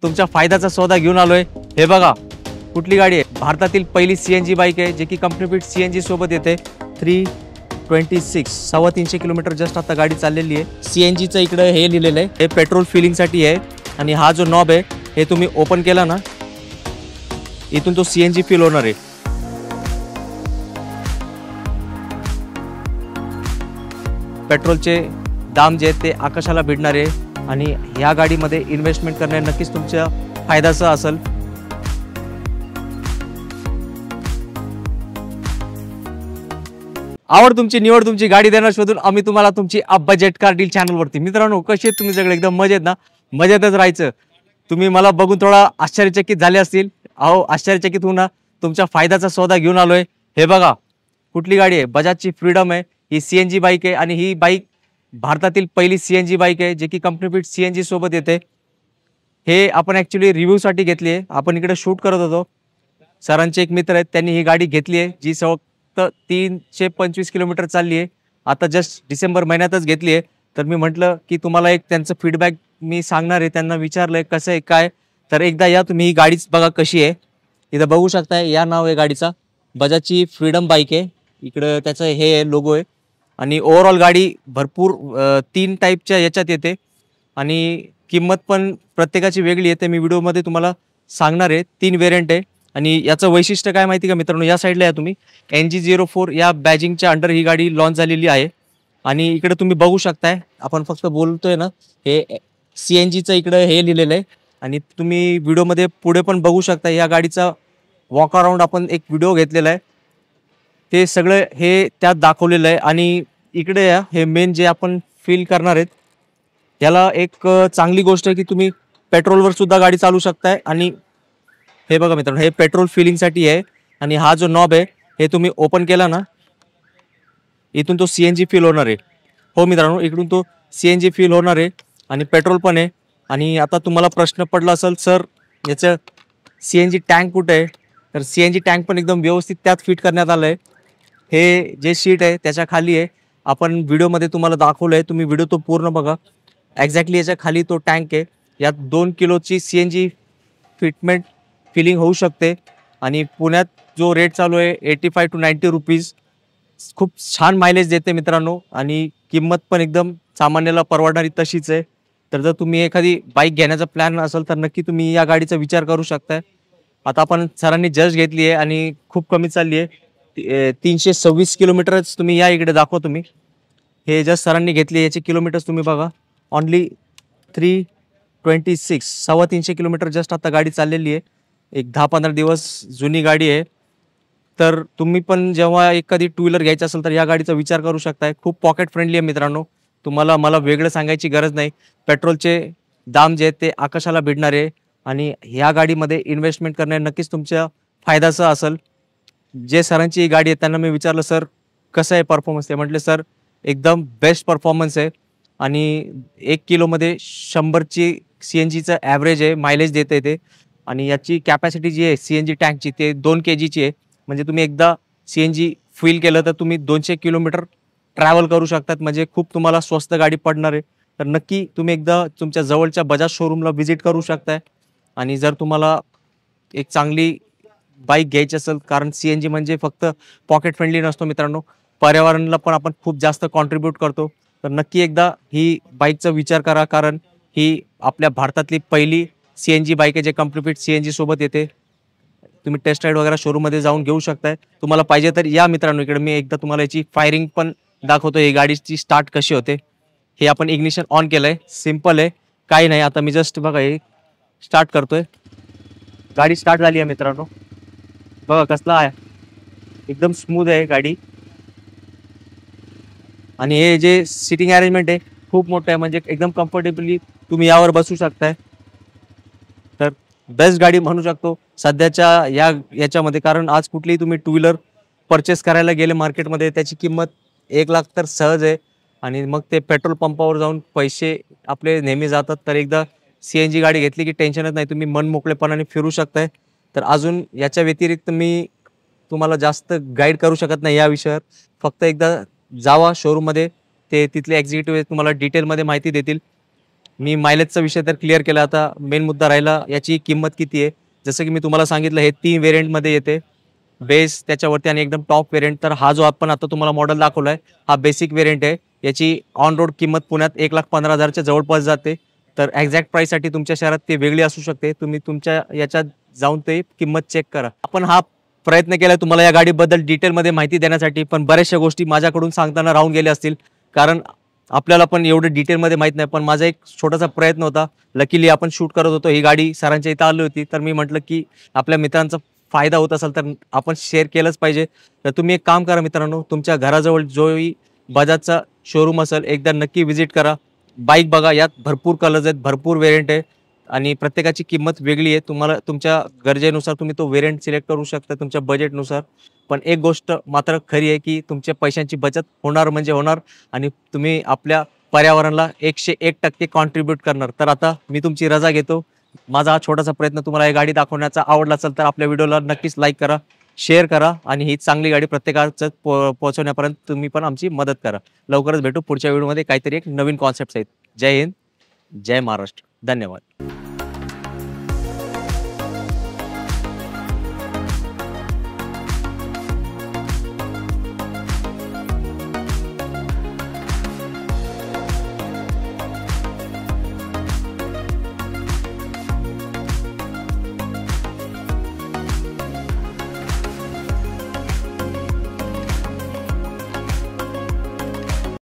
तुमच्या फायद्याचा सौदा घेऊन आलोय। हे बघा कुठली गाडी आहे, भारतातील पहिली सीएनजी बाईक आहे जे की कंपनी फिट सीएनजी सोबत येते। 326 350 किलोमीटर जस्ट आता गाडी चाललेली आहे। सीएनजीचं इकडे हे लिहिलेलं आहे, हे पेट्रोल फिलिंगसाठी आहे आणि हा जो नॉब आहे हे तुम्ही ओपन केला ना, इथून तो सीएनजी फिल होणार आहे। पेट्रोलचे दाम जे ते आकाशाला भिडणार आहे आणि या गाडीमध्ये इन्व्हेस्टमेंट करणे नक्कीच तुमच्या फायद्याचं असेल। आवड तुमची निवड तुमची, गाडी देणार शोधून आम्ही तुम्हाला तुमची बजेट कार डील चॅनलवरती। मित्रांनो कसे आहेत तुम्ही सगळे? एकदम मजेत ना? मजेतच राहायचं। तुम्ही मला बघून थोडा आश्चर्यचकित झाले असतील। अहो आश्चर्यचकित होऊन तुमच्या फायद्याचा सौदा घेऊन आलोय। हे बघा कुठली गाडी आहे, बजाजची फ्रीडम आहे। ही सीएनजी बाईक आहे आणि ही बाईक भारतातील पहिली सीएनजी बाईक आहे जे की कंपनी फिट सीएनजी सोबत येते। हे आपण ॲक्च्युली रिव्ह्यूसाठी घेतली आहे। आपण इकडे शूट करत होतो, सरांचे एक मित्र आहेत त्यांनी ही गाडी घेतली आहे जी फक्त 325 किलोमीटर चालली आहे। आता जस्ट डिसेंबर महिन्यातच घेतली आहे। तर मी म्हटलं की तुम्हाला एक त्यांचं फीडबॅक मी सांगणार आहे। त्यांना विचारलंय कसं आहे काय, तर एकदा या तुम्ही ही गाडीच बघा कशी आहे। इथं बघू शकताय, या नाव आहे गाडीचा, बजाजची फ्रीडम बाईक आहे। इकडं त्याचं हे लोगो आहे आणि ओव्हरऑल गाडी भरपूर 3 टाईपच्या याच्यात येते आणि किंमत पण प्रत्येकाची वेगळी येते। मी व्हिडिओमध्ये तुम्हाला सांगणार आहे। 3 व्हेरियंट आहे आणि याचं वैशिष्ट्य काय माहिती का मित्रांनो, या साईडला या तुम्ही NG04 या बॅजिंगच्या अंडर ही गाडी लॉन्च झालेली आहे आणि इकडे तुम्ही बघू शकताय, आपण फक्त बोलतोय ना, हे सीएनजीचं इकडे हे लिहिलेलं आहे आणि तुम्ही व्हिडिओमध्ये पुढे पण बघू शकता। या गाडीचा वॉक अराउंड आपण एक व्हिडिओ घेतलेला आहे, ते सगळं हे त्यात दाखवलेलं आहे आणि इकडे या हे मेन जे आपण फील करणार आहेत, याला एक चांगली गोष्ट आहे की तुम्ही पेट्रोलवर सुद्धा गाडी चालू शकताय। आणि हे बघा मित्रांनो, हे पेट्रोल फिलिंगसाठी आहे आणि हा जो नॉब आहे हे तुम्ही ओपन केला ना, इथून तो सीएनजी फिल होणार आहे। हो मित्रांनो, इकडून तो सीएनजी फिल होणार आहे आणि पेट्रोल पण आहे। आणि आता तुम्हाला प्रश्न पडला असेल, सर याचं सीएनजी टँक कुठे आहे? तर सीएनजी टँक पण एकदम व्यवस्थित त्यात फिट करण्यात आलं आहे। हे जे शीट आहे त्याच्या खाली आहे, आपण व्हिडिओमध्ये तुम्हाला दाखवलं आहे, तुम्ही व्हिडिओ तो पूर्ण बघा। एक्झॅक्टली याच्या खाली तो टँक आहे। यात 2 किलोची सीएनजी फिटमेंट फिलिंग होऊ शकते आणि पुण्यात जो रेट चालू आहे 85 to 90 रुपीज, खूप छान मायलेज देते मित्रांनो आणि किंमत पण एकदम सामान्याला परवडणारी तशीच आहे। तर जर तुम्ही एखादी बाईक घेण्याचा प्लॅन असेल तर नक्की तुम्ही या गाडीचा विचार करू शकताय। आता आपण सरांनी जस्ट घेतली आहे आणि खूप कमी चालली आहे, 326 किलोमीटरच। तुम्ही या इकडे दाखवा, तुम्ही हे जस्ट सरांनी घेतली, याचे किलोमीटर्स तुम्ही बघा, ऑनली 326 350 किलोमीटर जस्ट आता गाडी चाललेली आहे। एक 10-15 दिवस जुनी गाडी आहे। तर तुम्ही पण जेव्हा एखादी टू व्हीलर घ्यायची असेल तर या गाडीचा विचार करू शकताय। खूप पॉकेट फ्रेंडली आहे मित्रांनो, तुम्हाला मला वेगळं सांगायची गरज नाही। पेट्रोलचे दाम जे आहेत ते आकाशाला भिडणार आहे आणि ह्या गाडीमध्ये इन्व्हेस्टमेंट करणे नक्कीच तुमच्या फायद्याचं असेल। जे सरांची ही गाडी आहे त्यांना मी विचारलं, सर कसं आहे परफॉर्मन्स? ते म्हटले, सर एकदम बेस्ट परफॉर्मन्स आहे आणि 1 किलोमध्ये 100ची सीएनजीचं ॲव्हरेज आहे, मायलेज देते ते। आणि याची कॅपॅसिटी जी आहे सीएनजी टँकची ते 2 kgची आहे, म्हणजे तुम्ही एकदा सीएनजी फिल केलं तर तुम्ही 200 किलोमीटर ट्रॅव्हल करू शकतात, म्हणजे खूप तुम्हाला स्वस्त गाडी पडणार आहे। तर नक्की तुम्ही एकदा तुमच्या जवळच्या बजाज शोरूमला व्हिजिट करू शकताय। आणि जर तुम्हाला एक चांगली बाईक घ्यायची असेल, कारण सीएनजी म्हणजे फक्त पॉकेट फ्रेंडली नसतो मित्रांनो, पर्यावरणाला पण आपण खूप जास्त कॉन्ट्रीब्यूट करतो। तर नक्की एकदा ही बाईकचा विचार करा, कारण ही आपल्या भारतातली पहिली सीएनजी बाईक आहे जे कंपनी फिट सीएनजी सोबत येते। तुम्ही टेस्ट राईड वगैरे शोरूममध्ये जाऊन घेऊ शकताय, तुम्हाला पाहिजे तर या मित्रांनो इकडे। मी एकदा तुम्हाला याची फायरिंग पण दाखवतो, ही गाडीची स्टार्ट कशी होते। हे आपण इग्निशन ऑन केलंय, सिंपल आहे, काही नाही। आता मी जस्ट बघा हे स्टार्ट करतोय, गाडी स्टार्ट झाली आहे मित्रांनो, बघा कसला आहे, एकदम स्मूथ आहे गाडी। आणि हे जे सिटिंग अरेंजमेंट आहे खूप मोठं आहे, म्हणजे एकदम कम्फर्टेबली तुम्ही यावर बसू शकताय। तर बेस्ट गाडी म्हणू शकतो सध्याच्या याच्यामध्ये, कारण आज कुठलीही तुम्ही टू व्हीलर परचेस करायला गेले मार्केटमध्ये त्याची किंमत 1 लाख तर सहज आहे आणि मग ते पेट्रोल पंपावर जाऊन पैसे आपले नेहमी जातात। तर एकदा सीएनजी गाडी घेतली की टेन्शनच नाही, तुम्ही मन मोकळेपणाने फिरू शकताय। तर अजून याच्या व्यतिरिक्त मी तुम्हाला जास्त गाईड करू शकत नाही या विषयावर, फक्त एकदा जावा शोरूममध्ये, ते तिथले एक्झिक्युटिव्ह तुम्हाला डिटेलमध्ये माहिती देतील। मी मायलेजचा विषय तर क्लिअर केला. आता मेन मुद्दा राहिला याची किंमत किती आहे. जसं की मी तुम्हाला सांगितलं हे 3 व्हेरियंटमध्ये येते. बेस त्याच्यावरती आणि एकदम टॉप व्हेरियंट. तर हा जो आपण आता तुम्हाला मॉडेल दाखवलाय हा बेसिक व्हेरियंट आहे. याची ऑन रोड किंमत पुण्यात 1,15,000च्या जवळपास जाते. तर एक्झॅक्ट प्राइससाठी तुमच्या शहरात ती वेगळी असू शकते. तुम्ही तुमच्या याच्यात जाऊन ते किंमत चेक करा. आपण हा प्रयत्न केला तुम्हाला या गाडीबद्दल डिटेलमध्ये माहिती देण्यासाठी, पण बऱ्याचशा गोष्टी माझ्याकडून सांगताना राहून गेल्या असतील, कारण आपल्याला पण एवढं डिटेलमध्ये माहीत नाही. पण माझा एक छोटासा प्रयत्न होता. लकीली आपण शूट करत होतो, ही गाडी सरांच्या इथं आली होती, तर मी म्हटलं की आपल्या मित्रांचा फायदा होत असेल तर आपण शेअर केलंच पाहिजे. तर तुम्ही एक काम करा मित्रांनो, तुमच्या घराजवळ जोही बजाजचा शोरूम असेल एकदा नक्की व्हिजिट करा. बाईक बघा, यात भरपूर कलर्स आहेत, भरपूर व्हेरियंट आहे आणि प्रत्येकाची किंमत वेगळी आहे. तुम्हाला तुमच्या गरजेनुसार तुम्ही तो व्हेरियंट सिलेक्ट करू शकता तुमच्या बजेटनुसार. पण एक गोष्ट मात्र खरी आहे की तुमच्या पैशांची बचत होणार म्हणजे होणार आणि तुम्ही आपल्या पर्यावरणाला 101% कॉन्ट्रीब्यूट करणार. तर आता मी तुमची रजा घेतो. माझा हा छोटासा प्रयत्न तुम्हाला ही गाडी दाखवण्याचा आवडला असेल तर आपल्या व्हिडिओला नक्कीच लाईक करा, शेअर करा आणि ही चांगली गाडी प्रत्येकाचं पोहोचवण्यापर्यंत तुम्ही पण आमची मदत करा. लवकरच भेटू पुढच्या व्हिडिओमध्ये काहीतरी एक नवीन कॉन्सेप्ट आहेत. जय हिंद, जय महाराष्ट्र. धन्यवाद.